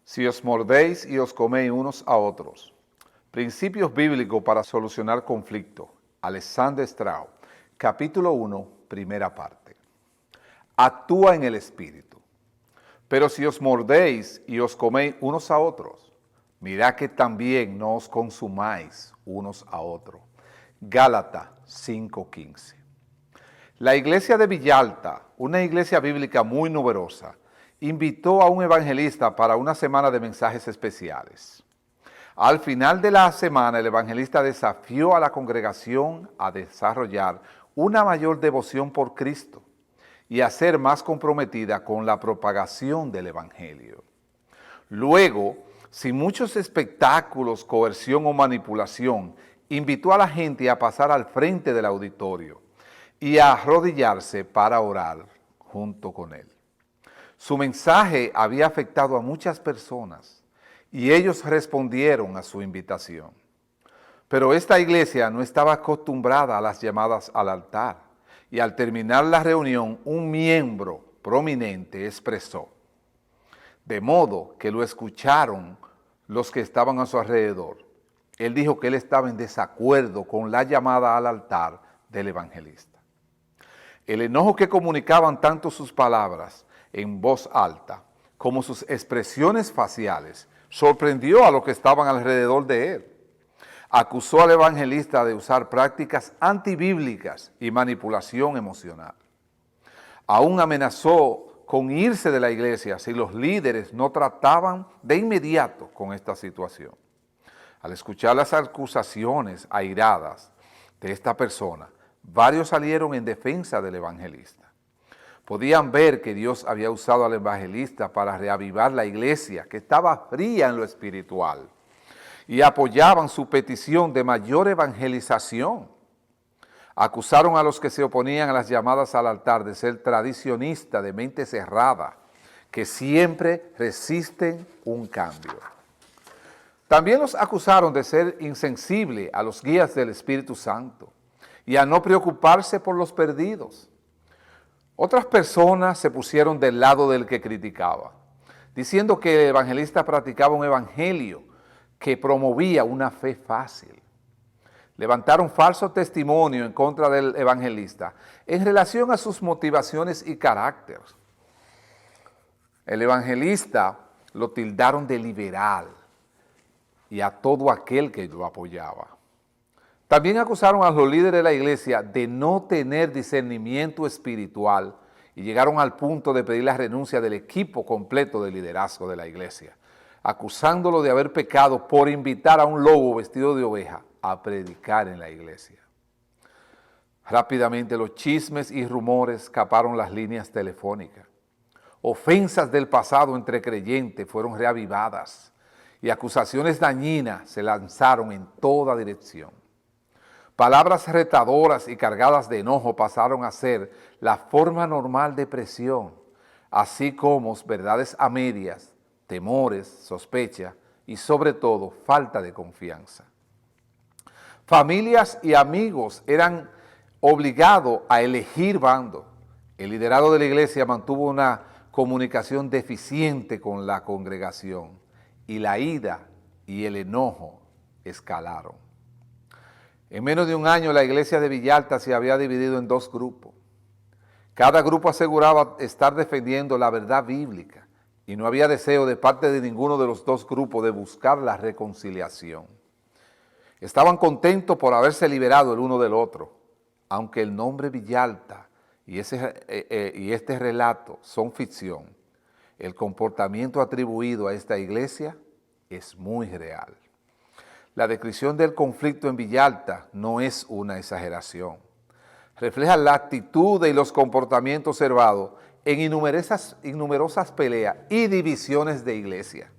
Si os mordéis y os coméis unos a otros. Principios bíblicos para solucionar conflicto. Alexander Strauss, capítulo 1, primera parte. Actúa en el Espíritu. Pero si os mordéis y os coméis unos a otros, mirad que también no os consumáis unos a otros. Gálatas 5:15. La iglesia de Villalta, una iglesia bíblica muy numerosa, invitó a un evangelista para una semana de mensajes especiales. Al final de la semana, el evangelista desafió a la congregación a desarrollar una mayor devoción por Cristo y a ser más comprometida con la propagación del evangelio. Luego, sin muchos espectáculos, coerción o manipulación, invitó a la gente a pasar al frente del auditorio y a arrodillarse para orar junto con él. Su mensaje había afectado a muchas personas y ellos respondieron a su invitación. Pero esta iglesia no estaba acostumbrada a las llamadas al altar y al terminar la reunión un miembro prominente expresó, de modo que lo escucharon los que estaban a su alrededor. Él dijo que él estaba en desacuerdo con la llamada al altar del evangelista. El enojo que comunicaban tanto sus palabras en voz alta como sus expresiones faciales sorprendió a los que estaban alrededor de él. Acusó al evangelista de usar prácticas antibíblicas y manipulación emocional. Aún amenazó con irse de la iglesia si los líderes no trataban de inmediato con esta situación. Al escuchar las acusaciones airadas de esta persona, varios salieron en defensa del evangelista. Podían ver que Dios había usado al evangelista para reavivar la iglesia, que estaba fría en lo espiritual, y apoyaban su petición de mayor evangelización. Acusaron a los que se oponían a las llamadas al altar de ser tradicionistas, de mente cerrada, que siempre resisten un cambio. También los acusaron de ser insensibles a los guías del Espíritu Santo y a no preocuparse por los perdidos. Otras personas se pusieron del lado del que criticaba, diciendo que el evangelista practicaba un evangelio que promovía una fe fácil. Levantaron falso testimonio en contra del evangelista en relación a sus motivaciones y carácter. El evangelista lo tildaron de liberal y a todo aquel que lo apoyaba. También acusaron a los líderes de la iglesia de no tener discernimiento espiritual y llegaron al punto de pedir la renuncia del equipo completo de liderazgo de la iglesia, acusándolo de haber pecado por invitar a un lobo vestido de oveja a predicar en la iglesia. Rápidamente los chismes y rumores escaparon las líneas telefónicas. Ofensas del pasado entre creyentes fueron reavivadas y acusaciones dañinas se lanzaron en toda dirección. Palabras retadoras y cargadas de enojo pasaron a ser la forma normal de presión, así como verdades a medias, temores, sospecha y sobre todo falta de confianza. Familias y amigos eran obligados a elegir bando. El liderazgo de la iglesia mantuvo una comunicación deficiente con la congregación y la ira y el enojo escalaron. En menos de un año la iglesia de Villalta se había dividido en dos grupos. Cada grupo aseguraba estar defendiendo la verdad bíblica y no había deseo de parte de ninguno de los dos grupos de buscar la reconciliación. Estaban contentos por haberse liberado el uno del otro, aunque el nombre Villalta y este relato son ficción. El comportamiento atribuido a esta iglesia es muy real. La descripción del conflicto en Villalta no es una exageración. Refleja la actitud y los comportamientos observados en innumerosas peleas y divisiones de iglesia.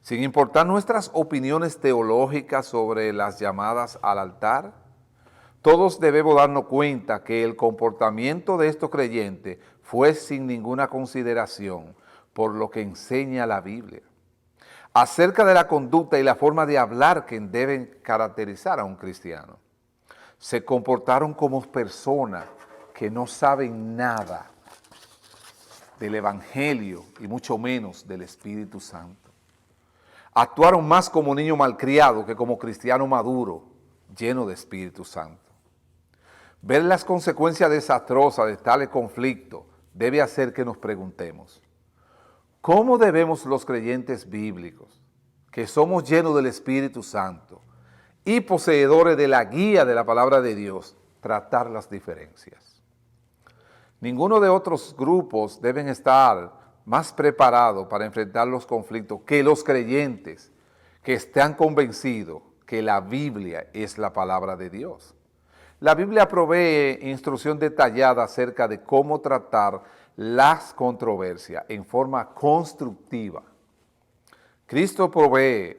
Sin importar nuestras opiniones teológicas sobre las llamadas al altar, todos debemos darnos cuenta que el comportamiento de estos creyentes fue sin ninguna consideración por lo que enseña la Biblia acerca de la conducta y la forma de hablar que deben caracterizar a un cristiano. Se comportaron como personas que no saben nada del Evangelio y mucho menos del Espíritu Santo. Actuaron más como niño malcriado que como cristiano maduro, lleno de Espíritu Santo. Ver las consecuencias desastrosas de tales conflictos debe hacer que nos preguntemos, ¿cómo debemos los creyentes bíblicos, que somos llenos del Espíritu Santo y poseedores de la guía de la palabra de Dios, tratar las diferencias? Ninguno de otros grupos deben estar más preparados para enfrentar los conflictos que los creyentes que están convencidos que la Biblia es la palabra de Dios. La Biblia provee instrucción detallada acerca de cómo tratar las controversias en forma constructiva. Cristo provee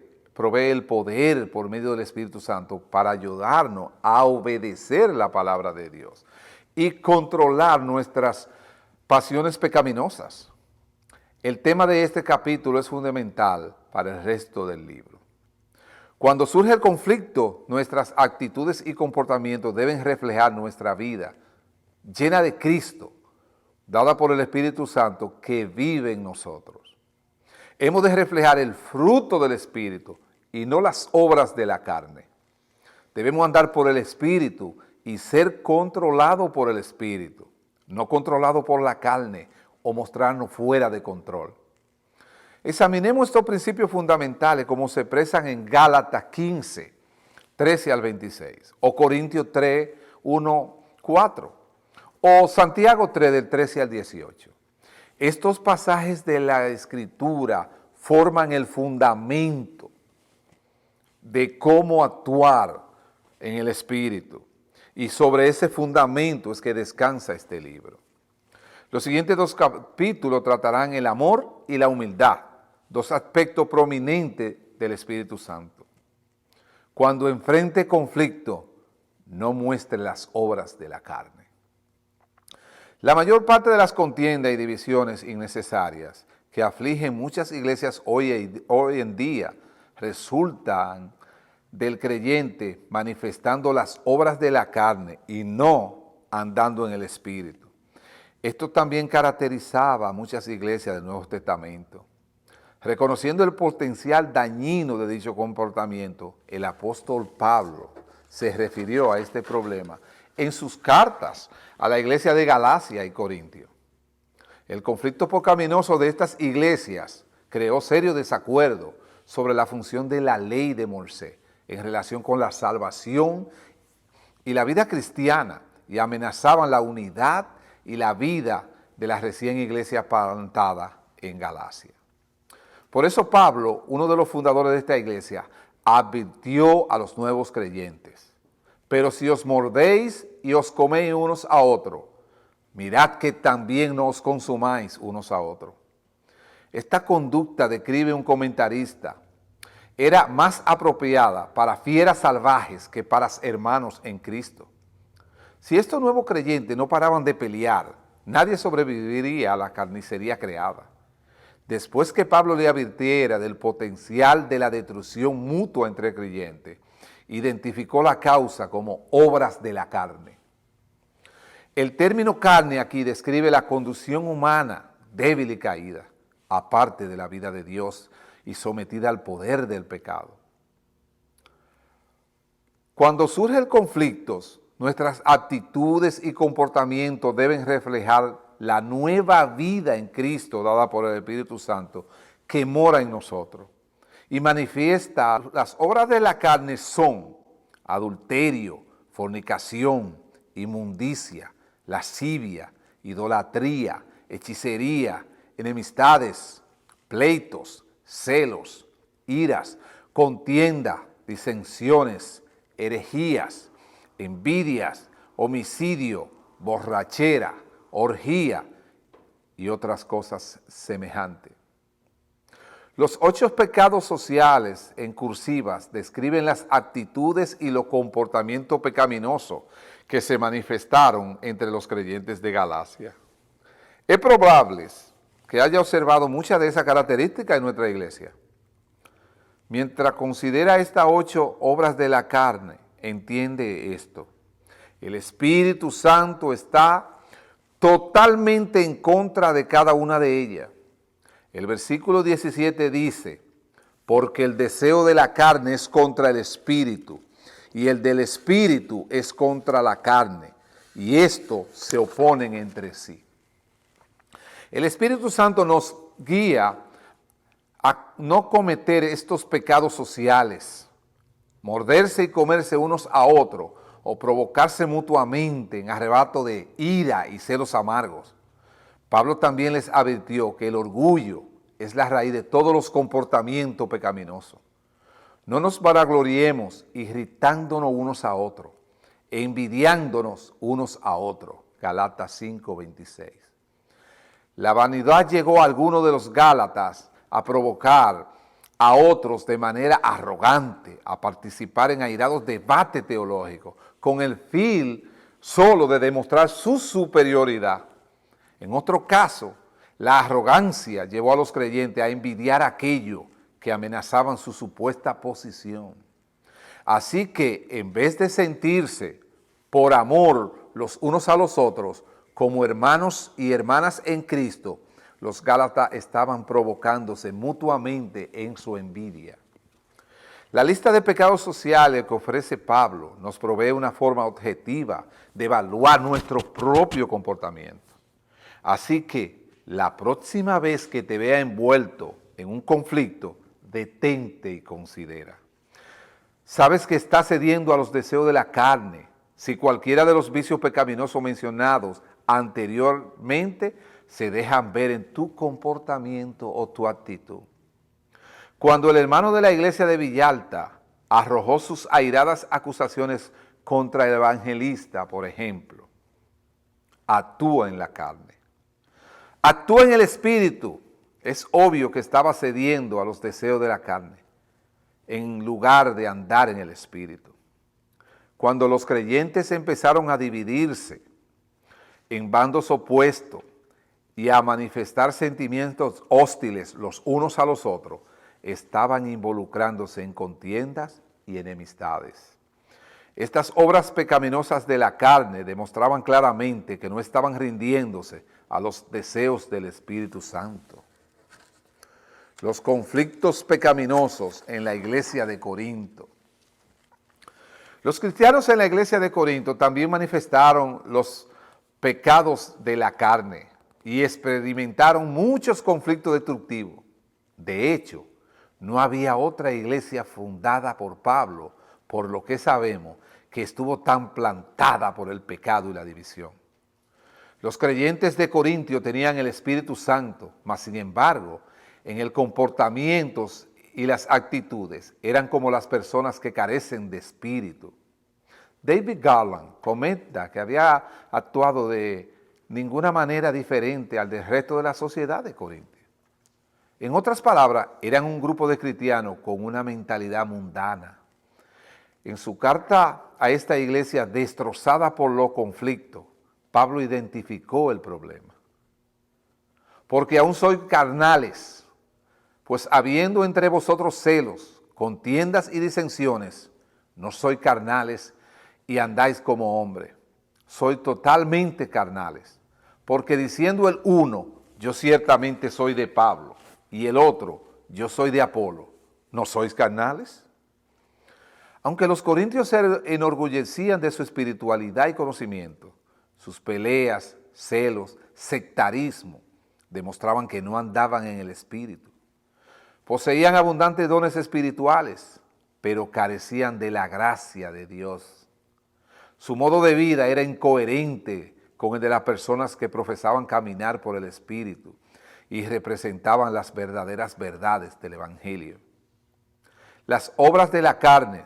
el poder por medio del Espíritu Santo para ayudarnos a obedecer la palabra de Dios y controlar nuestras pasiones pecaminosas. El tema de este capítulo es fundamental para el resto del libro. Cuando surge el conflicto, nuestras actitudes y comportamientos deben reflejar nuestra vida llena de Cristo, dada por el Espíritu Santo que vive en nosotros. Hemos de reflejar el fruto del Espíritu y no las obras de la carne. Debemos andar por el Espíritu y ser controlados por el Espíritu, no controlados por la carne o mostrarnos fuera de control. Examinemos estos principios fundamentales como se expresan en Gálatas 15, 13 al 26, o Corintios 3, 1, 4, o Santiago 3, del 13 al 18. Estos pasajes de la Escritura forman el fundamento de cómo actuar en el Espíritu, y sobre ese fundamento es que descansa este libro. Los siguientes dos capítulos tratarán el amor y la humildad, dos aspectos prominentes del Espíritu Santo. Cuando enfrente conflicto, no muestre las obras de la carne. La mayor parte de las contiendas y divisiones innecesarias que afligen muchas iglesias hoy en día resultan del creyente manifestando las obras de la carne y no andando en el Espíritu. Esto también caracterizaba a muchas iglesias del Nuevo Testamento. Reconociendo el potencial dañino de dicho comportamiento, el apóstol Pablo se refirió a este problema en sus cartas a la iglesia de Galacia y Corintio. El conflicto pecaminoso de estas iglesias creó serio desacuerdo sobre la función de la ley de Moisés en relación con la salvación y la vida cristiana y amenazaban la unidad y la vida de la recién iglesia plantada en Galacia. Por eso Pablo, uno de los fundadores de esta iglesia, advirtió a los nuevos creyentes: pero si os mordéis y os coméis unos a otros, mirad que también no os consumáis unos a otros. Esta conducta, describe un comentarista, era más apropiada para fieras salvajes que para hermanos en Cristo. Si estos nuevos creyentes no paraban de pelear, nadie sobreviviría a la carnicería creada. Después que Pablo le advirtiera del potencial de la destrucción mutua entre creyentes, identificó la causa como obras de la carne. El término carne aquí describe la condición humana débil y caída, aparte de la vida de Dios y sometida al poder del pecado. Cuando surge el conflicto, nuestras actitudes y comportamientos deben reflejar la nueva vida en Cristo dada por el Espíritu Santo que mora en nosotros y manifiesta. Las obras de la carne son adulterio, fornicación, inmundicia, lascivia, idolatría, hechicería, enemistades, pleitos, celos, iras, contienda, disensiones, herejías, envidias, homicidio, borrachera, orgía y otras cosas semejantes. Los 8 pecados sociales en cursivas describen las actitudes y los comportamientos pecaminosos que se manifestaron entre los creyentes de Galacia. Es probable que haya observado muchas de esas características en nuestra iglesia. Mientras considera estas 8 obras de la carne, entiende esto: el Espíritu Santo está totalmente en contra de cada una de ellas. El versículo 17 dice: porque el deseo de la carne es contra el espíritu, y el del espíritu es contra la carne, y esto se oponen entre sí. El Espíritu Santo nos guía a no cometer estos pecados sociales, morderse y comerse unos a otros, o provocarse mutuamente en arrebato de ira y celos amargos. Pablo también les advirtió que el orgullo es la raíz de todos los comportamientos pecaminosos. No nos vanagloriemos irritándonos unos a otros, envidiándonos unos a otros. Gálatas 5:26. La vanidad llegó a algunos de los Gálatas a provocar a otros de manera arrogante a participar en airados debates teológicos con el fin solo de demostrar su superioridad. En otro caso, la arrogancia llevó a los creyentes a envidiar aquello que amenazaban su supuesta posición. Así que en vez de sentirse por amor los unos a los otros como hermanos y hermanas en Cristo, los Gálatas estaban provocándose mutuamente en su envidia. La lista de pecados sociales que ofrece Pablo nos provee una forma objetiva de evaluar nuestro propio comportamiento. Así que la próxima vez que te vea envuelto en un conflicto, detente y considera. Sabes que estás cediendo a los deseos de la carne si cualquiera de los vicios pecaminosos mencionados anteriormente se dejan ver en tu comportamiento o tu actitud. Cuando el hermano de la iglesia de Villalta arrojó sus airadas acusaciones contra el evangelista, por ejemplo, actúa en la carne. Actúa en el espíritu. Es obvio que estaba cediendo a los deseos de la carne, en lugar de andar en el espíritu. Cuando los creyentes empezaron a dividirse en bandos opuestos y a manifestar sentimientos hostiles los unos a los otros, estaban involucrándose en contiendas y enemistades. Estas obras pecaminosas de la carne demostraban claramente que no estaban rindiéndose a los deseos del Espíritu Santo. Los conflictos pecaminosos en la iglesia de Corinto. Los cristianos en la iglesia de Corinto también manifestaron los pecados de la carne y experimentaron muchos conflictos destructivos. De hecho, no había otra iglesia fundada por Pablo, por lo que sabemos, que estuvo tan plantada por el pecado y la división. Los creyentes de Corintio tenían el Espíritu Santo, mas sin embargo, en el comportamiento y las actitudes eran como las personas que carecen de espíritu. David Garland comenta que había actuado de ninguna manera diferente al del resto de la sociedad de Corinto. En otras palabras, eran un grupo de cristianos con una mentalidad mundana. En su carta a esta iglesia destrozada por los conflictos, Pablo identificó el problema. Porque aún sois carnales, pues habiendo entre vosotros celos, contiendas y disensiones, no sois carnales y andáis como hombres. Sois totalmente carnales, porque diciendo el uno, yo ciertamente soy de Pablo, y el otro, yo soy de Apolo, ¿no sois carnales? Aunque los corintios se enorgullecían de su espiritualidad y conocimiento, sus peleas, celos, sectarismo, demostraban que no andaban en el espíritu. Poseían abundantes dones espirituales, pero carecían de la gracia de Dios. Su modo de vida era incoherente con el de las personas que profesaban caminar por el espíritu y representaban las verdaderas verdades del evangelio. Las obras de la carne,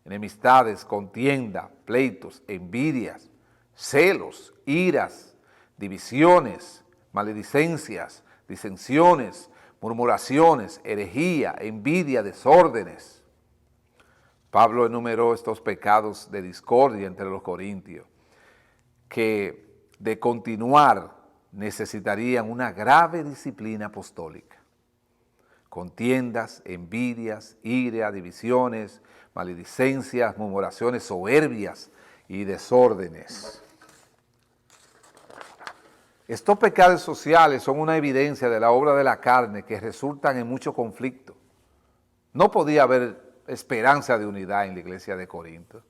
enemistades, contienda, pleitos, envidias, celos, iras, divisiones, maledicencias, disensiones, murmuraciones, herejía, envidia, desórdenes. Pablo enumeró estos pecados de discordia entre los corintios, que de continuar necesitarían una grave disciplina apostólica. Contiendas, envidias, ira, divisiones, maledicencias, murmuraciones, soberbias y desórdenes. Estos pecados sociales son una evidencia de la obra de la carne que resultan en mucho conflicto. No podía haber esperanza de unidad en la iglesia de Corinto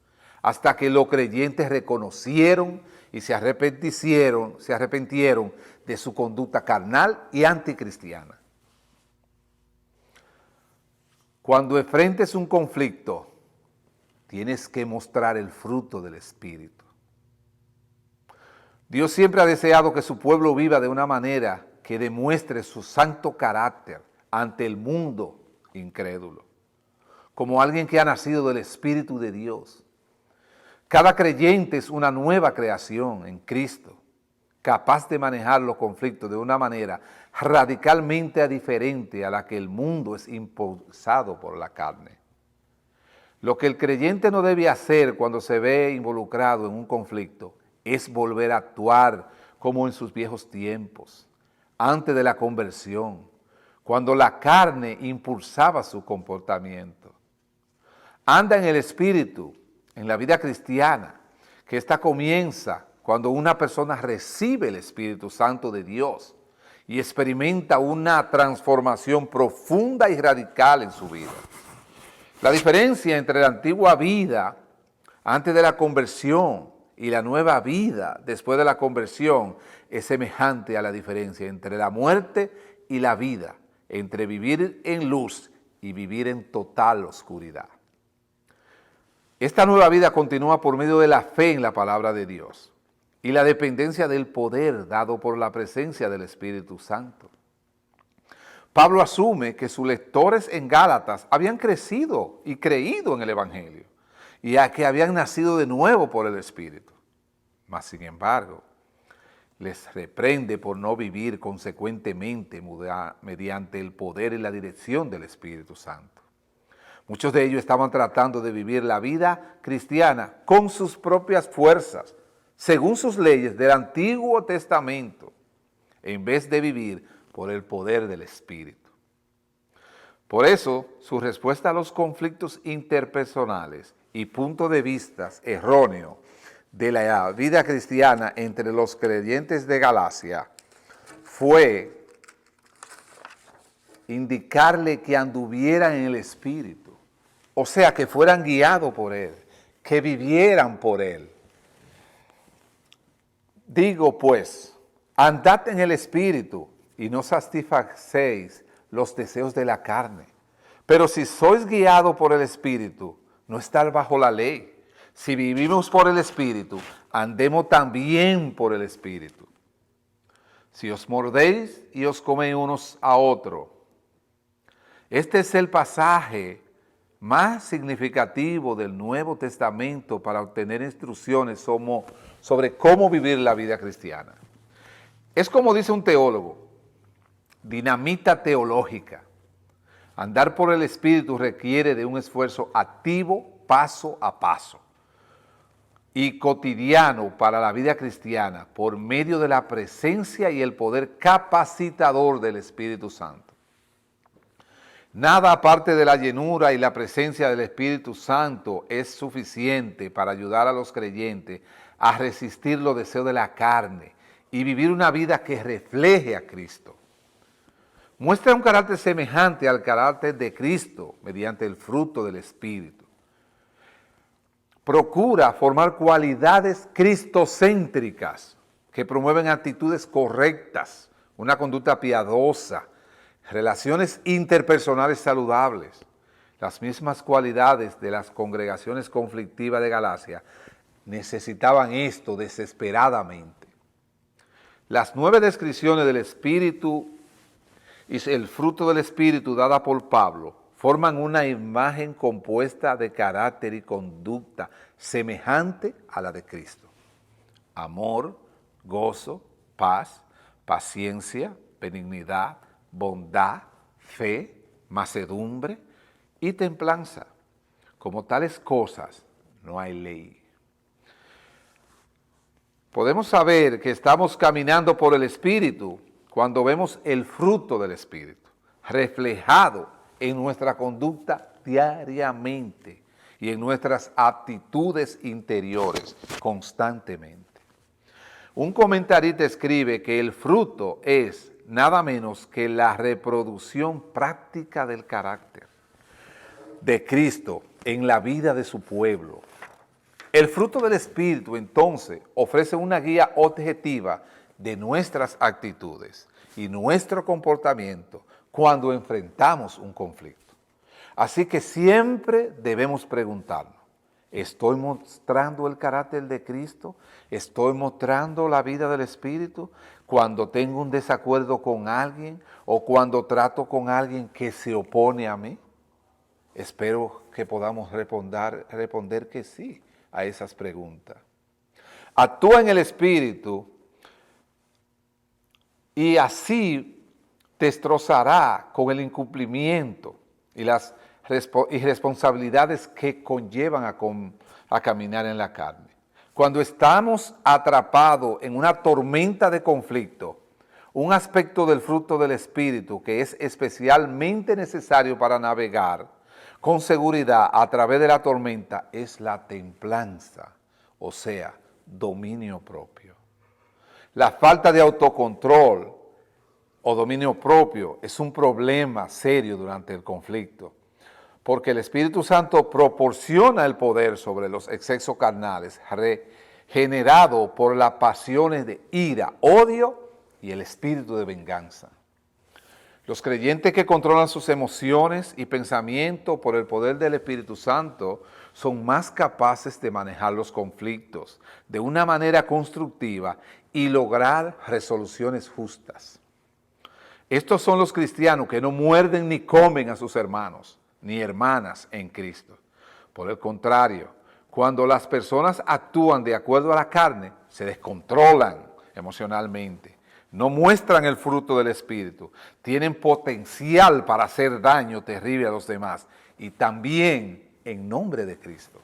hasta que los creyentes reconocieron y se arrepintieron de su conducta carnal y anticristiana. Cuando enfrentes un conflicto, tienes que mostrar el fruto del Espíritu. Dios siempre ha deseado que su pueblo viva de una manera que demuestre su santo carácter ante el mundo incrédulo, como alguien que ha nacido del Espíritu de Dios. Cada creyente es una nueva creación en Cristo, capaz de manejar los conflictos de una manera radicalmente diferente a la que el mundo es impulsado por la carne. Lo que el creyente no debe hacer cuando se ve involucrado en un conflicto es volver a actuar como en sus viejos tiempos, antes de la conversión, cuando la carne impulsaba su comportamiento. Anda en el Espíritu, en la vida cristiana, que esta comienza cuando una persona recibe el Espíritu Santo de Dios y experimenta una transformación profunda y radical en su vida. La diferencia entre la antigua vida antes de la conversión y la nueva vida después de la conversión es semejante a la diferencia entre la muerte y la vida, entre vivir en luz y vivir en total oscuridad. Esta nueva vida continúa por medio de la fe en la palabra de Dios y la dependencia del poder dado por la presencia del Espíritu Santo. Pablo asume que sus lectores en Gálatas habían crecido y creído en el Evangelio y a que habían nacido de nuevo por el Espíritu. Mas, sin embargo, les reprende por no vivir consecuentemente mediante el poder y la dirección del Espíritu Santo. Muchos de ellos estaban tratando de vivir la vida cristiana con sus propias fuerzas, según sus leyes del Antiguo Testamento, en vez de vivir por el poder del Espíritu. Por eso, su respuesta a los conflictos interpersonales y puntos de vista erróneos de la vida cristiana entre los creyentes de Galacia fue indicarle que anduvieran en el Espíritu, o sea, que fueran guiados por Él, que vivieran por Él. Digo pues, andad en el Espíritu y no satisfacéis los deseos de la carne. Pero si sois guiados por el Espíritu, no estar bajo la ley. Si vivimos por el Espíritu, andemos también por el Espíritu. Si os mordéis y os coméis unos a otros. Este es el pasaje más significativo del Nuevo Testamento para obtener instrucciones sobre cómo vivir la vida cristiana. Es como dice un teólogo, dinamita teológica. Andar por el Espíritu requiere de un esfuerzo activo, paso a paso, y cotidiano para la vida cristiana por medio de la presencia y el poder capacitador del Espíritu Santo. Nada aparte de la llenura y la presencia del Espíritu Santo es suficiente para ayudar a los creyentes a resistir los deseos de la carne y vivir una vida que refleje a Cristo. Muestra un carácter semejante al carácter de Cristo mediante el fruto del Espíritu. Procura formar cualidades cristocéntricas que promueven actitudes correctas, una conducta piadosa, relaciones interpersonales saludables. Las mismas cualidades de las congregaciones conflictivas de Galacia necesitaban esto desesperadamente. Las 9 descripciones del Espíritu y el fruto del Espíritu dada por Pablo forman una imagen compuesta de carácter y conducta semejante a la de Cristo. Amor, gozo, paz, paciencia, benignidad, bondad, fe, mansedumbre y templanza. Como tales cosas no hay ley. Podemos saber que estamos caminando por el Espíritu cuando vemos el fruto del Espíritu reflejado en nuestra conducta diariamente y en nuestras actitudes interiores constantemente. Un comentarista escribe que el fruto es nada menos que la reproducción práctica del carácter. de Cristo en la vida de su pueblo. El fruto del Espíritu, entonces, ofrece una guía objetiva de nuestras actitudes y nuestro comportamiento cuando enfrentamos un conflicto. Así que siempre debemos preguntarnos, ¿estoy mostrando el carácter de Cristo? ¿Estoy mostrando la vida del Espíritu cuando tengo un desacuerdo con alguien o cuando trato con alguien que se opone a mí? Espero que podamos responder que sí a esas preguntas. Actúa en el Espíritu y así te destrozará con el incumplimiento y las irresponsabilidades que conllevan a caminar en la carne. Cuando estamos atrapados en una tormenta de conflicto, un aspecto del fruto del Espíritu que es especialmente necesario para navegar con seguridad a través de la tormenta es la templanza, o sea, dominio propio. La falta de autocontrol o dominio propio es un problema serio durante el conflicto, porque el Espíritu Santo proporciona el poder sobre los excesos carnales generado por las pasiones de ira, odio y el espíritu de venganza. Los creyentes que controlan sus emociones y pensamientos por el poder del Espíritu Santo son más capaces de manejar los conflictos de una manera constructiva y lograr resoluciones justas. Estos son los cristianos que no muerden ni comen a sus hermanos ni hermanas en Cristo. Por el contrario, cuando las personas actúan de acuerdo a la carne, se descontrolan emocionalmente. No muestran el fruto del Espíritu, tienen potencial para hacer daño terrible a los demás y también en nombre de Cristo.